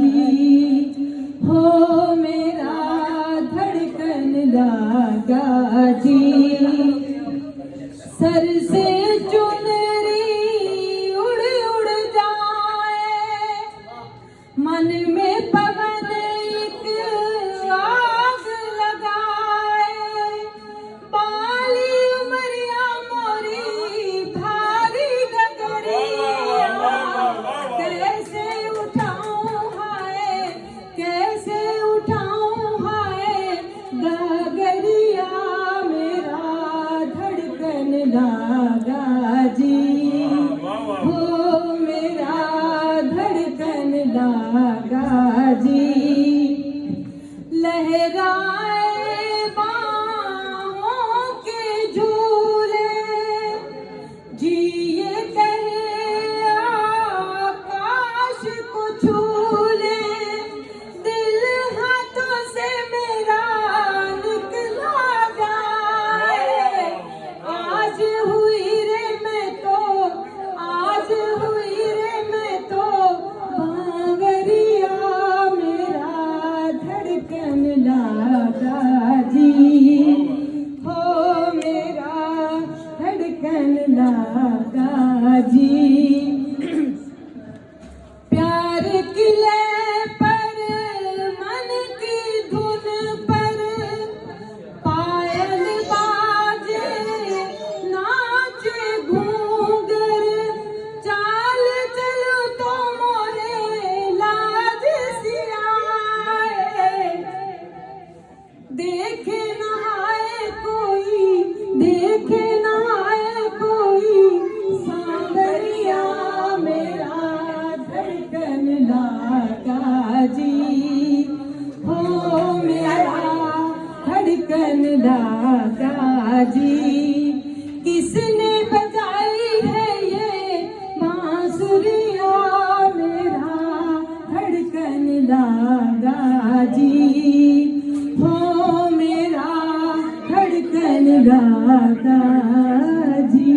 जी, हो मेरा धड़कन लागा जी। सर से चुनरी उड़ उड़ जाए, मन में पवन एक आग लगाए। बाली उमरिया मोरी भारी गगरिया, कैसे उठाऊं हाय, कैसे उठाऊं हाय गगरिया। मेरा धड़कन लागा जी, हो मेरा धड़कन लागा जी। लहराए बाहों के झूले, जी ये कहे आकाश को छू ले। दिल हाथों से मेरा निकला जाए, आज हुई रे मैं तो, आज हुई रे मैं तो बावरिया। मेरा धड़कन लागा जी, हो मेरा धड़कन लागा जी। प्यार की लय पर मन की धुन पर पायल बाजे, नाचे घूंगर। चाल चलो तो मोरे लाज सियाए, देखे न आए कोई, देखे न आए कोई सांवरिया। मेरा धड़कन लागा जी, हो मेरा धड़कन लागा जी। किसने बजाई है ये बांसुरिया, मेरा धड़कन लागा जी, हो मेरा धड़कन लागा जी।